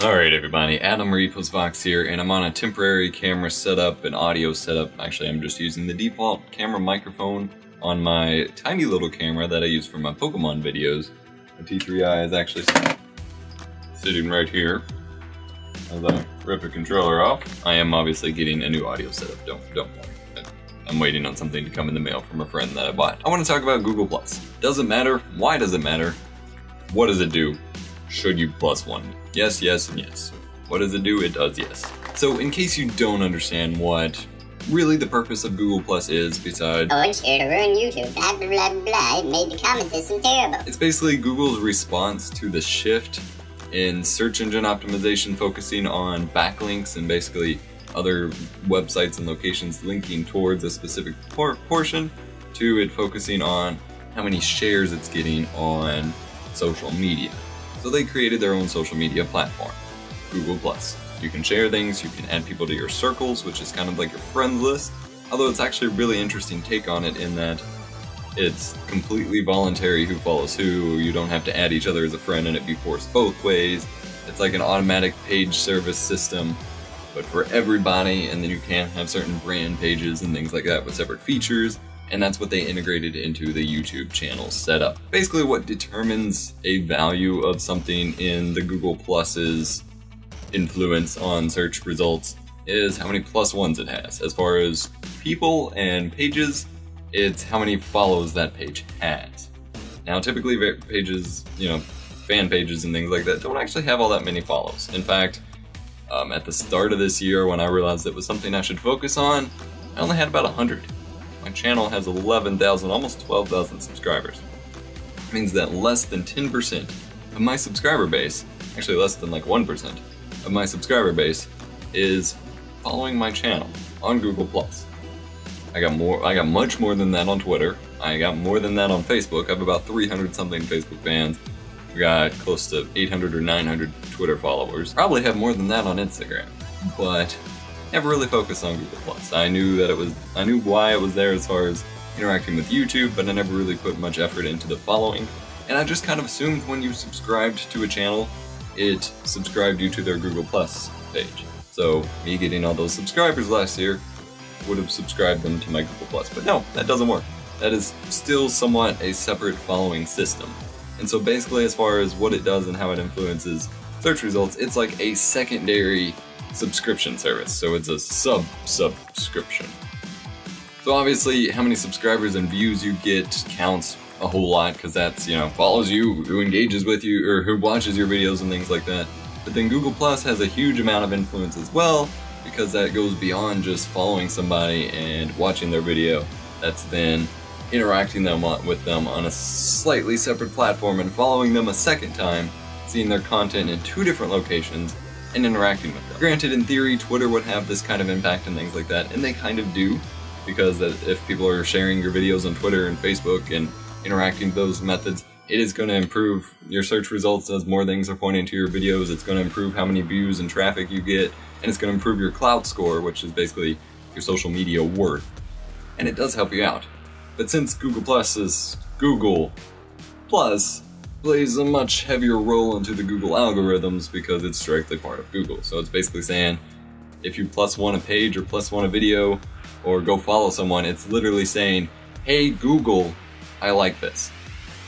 Alright everybody, Adam Repos here, and I'm on a temporary camera setup and audio setup. Actually, I'm just using the default camera microphone on my tiny little camera that I use for my Pokemon videos. The T3i is actually sitting right here. As I rip the controller off, I am obviously getting a new audio setup, don't worry. I'm waiting on something to come in the mail from a friend that I bought. I want to talk about Google+. Does it matter? Why does it matter? What does it do? Should you plus one? Yes, yes, and yes. What does it do? It does yes. So in case you don't understand what really the purpose of Google Plus is besides, oh, it's here to ruin YouTube, blah blah blah blah, it made the comment system terrible. It's basically Google's response to the shift in search engine optimization focusing on backlinks and basically other websites and locations linking towards a specific portion, to it focusing on how many shares it's getting on social media. So they created their own social media platform, Google+. You can share things, you can add people to your circles, which is kind of like your friends list, although it's actually a really interesting take on it in that it's completely voluntary who follows who. You don't have to add each other as a friend and it be forced both ways. It's like an automatic page service system, but for everybody, and then you can have certain brand pages and things like that with separate features. And that's what they integrated into the YouTube channel setup. Basically what determines a value of something in the Google Plus's influence on search results is how many plus ones it has. As far as people and pages, it's how many follows that page has. Now typically pages, fan pages and things like that don't actually have all that many follows. In fact, at the start of this year when I realized it was something I should focus on, I only had about 100. My channel has 11,000, almost 12,000 subscribers. It means that less than 10% of my subscriber base, actually less than like 1% of my subscriber base, is following my channel on Google+. I got much more than that on Twitter. I got more than that on Facebook. I have about 300 something Facebook fans. We got close to 800 or 900 Twitter followers. Probably have more than that on Instagram, but never really focused on Google+. I knew why it was there as far as interacting with YouTube, but I never really put much effort into the following. And I just kind of assumed when you subscribed to a channel, it subscribed you to their Google+ page. So me getting all those subscribers last year would have subscribed them to my Google+. But no, that doesn't work. That is still somewhat a separate following system. And so basically as far as what it does and how it influences search results, it's like a secondary subscription service, so it's a subscription. So obviously how many subscribers and views you get counts a whole lot, because that's, follows you, who engages with you, or who watches your videos and things like that. But then Google Plus has a huge amount of influence as well, because that goes beyond just following somebody and watching their video. That's then interacting with them on a slightly separate platform and following them a second time, seeing their content in 2 different locations, and interacting with them. Granted, in theory, Twitter would have this kind of impact and things like that, and they kind of do, because if people are sharing your videos on Twitter and Facebook and interacting with those methods, it is going to improve your search results as more things are pointing to your videos. It's going to improve how many views and traffic you get, and it's going to improve your clout score, which is basically your social media worth. And it does help you out. But since Google Plus is Google Plus, plays a much heavier role into the Google algorithms because it's directly part of Google. So it's basically saying, if you plus one a page or plus one a video or go follow someone, it's literally saying, hey Google, I like this.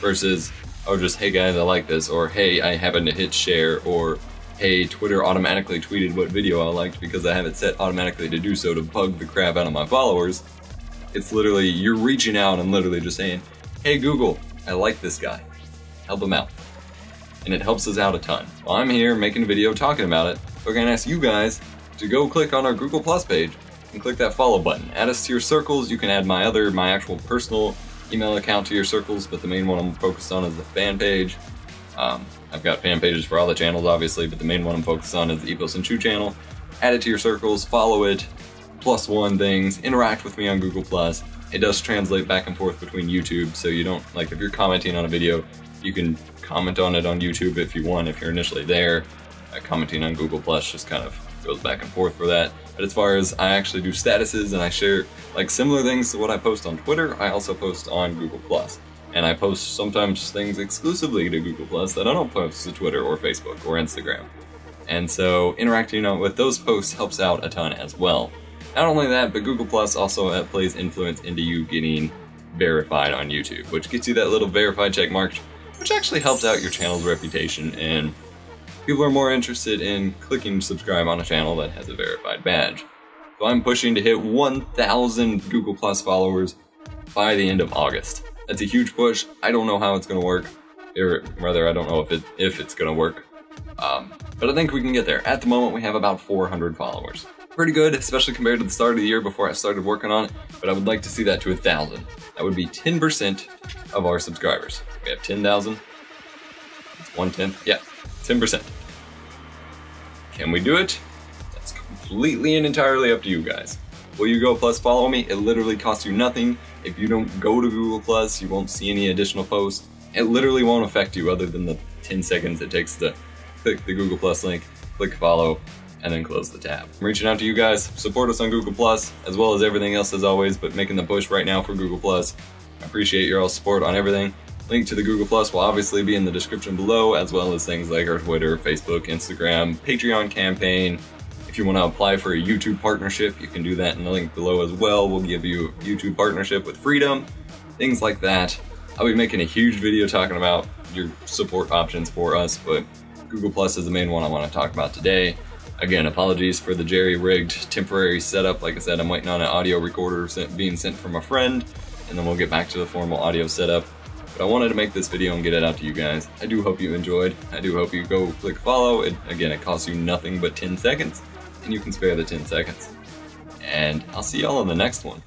Versus, oh just, hey guys, I like this, or hey, I happen to hit share, or hey, Twitter automatically tweeted what video I liked because I have it set automatically to do so to bug the crap out of my followers. It's literally, you're reaching out and literally just saying, hey Google, I like this guy. Help them out. And it helps us out a ton. Well, I'm here making a video talking about it, so we're gonna ask you guys to go click on our Google Plus page and click that follow button. Add us to your circles. You can add my actual personal email account to your circles, but the main one I'm focused on is the fan page. I've got fan pages for all the channels obviously, but the main one I'm focused on is the Epos and Chew channel. Add it to your circles, follow it, +1 things, interact with me on Google Plus. It does translate back and forth between YouTube, so you don't, like if you're commenting on a video, you can comment on it on YouTube if you want, if you're initially there. Commenting on Google Plus just kind of goes back and forth for that. But as far as I actually do statuses and I share like similar things to what I post on Twitter, I also post on Google Plus. And I post sometimes things exclusively to Google Plus that I don't post to Twitter or Facebook or Instagram. And so interacting with those posts helps out a ton as well. Not only that, but Google Plus also plays influence into you getting verified on YouTube, which gets you that little verified check mark, which actually helps out your channel's reputation, and people are more interested in clicking subscribe on a channel that has a verified badge. So I'm pushing to hit 1,000 Google Plus followers by the end of August. That's a huge push. I don't know how it's going to work, or rather I don't know if it's going to work, but I think we can get there. At the moment we have about 400 followers. Pretty good, especially compared to the start of the year before I started working on it, but I would like to see that to 1,000. That would be 10% of our subscribers. We have 10,000. It's 1/10. Yeah, 10%. Can we do it? That's completely and entirely up to you guys. Will you go plus follow me? It literally costs you nothing. If you don't go to Google Plus, you won't see any additional posts. It literally won't affect you other than the 10 seconds it takes to click the Google Plus link, click follow, and then close the tab. I'm reaching out to you guys. Support us on Google Plus, as well as everything else as always, but making the push right now for Google Plus. I appreciate your all's support on everything. Link to the Google Plus will obviously be in the description below, as well as things like our Twitter, Facebook, Instagram, Patreon campaign. If you want to apply for a YouTube partnership, you can do that in the link below as well. We'll give you a YouTube partnership with freedom, things like that. I'll be making a huge video talking about your support options for us, but Google Plus is the main one I want to talk about today. Again, apologies for the jerry-rigged temporary setup. Like I said, I'm waiting on an audio recorder being sent from a friend, and then we'll get back to the formal audio setup. But I wanted to make this video and get it out to you guys. I do hope you enjoyed. I do hope you go click follow. Again, it costs you nothing but 10 seconds, and you can spare the 10 seconds. And I'll see y'all in the next one.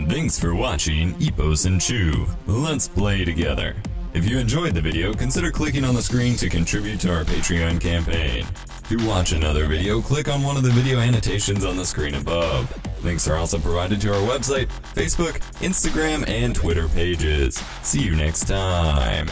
Thanks for watching Epos and Chew. Let's play together. If you enjoyed the video, consider clicking on the screen to contribute to our Patreon campaign. To watch another video, click on one of the video annotations on the screen above. Links are also provided to our website, Facebook, Instagram, and Twitter pages. See you next time.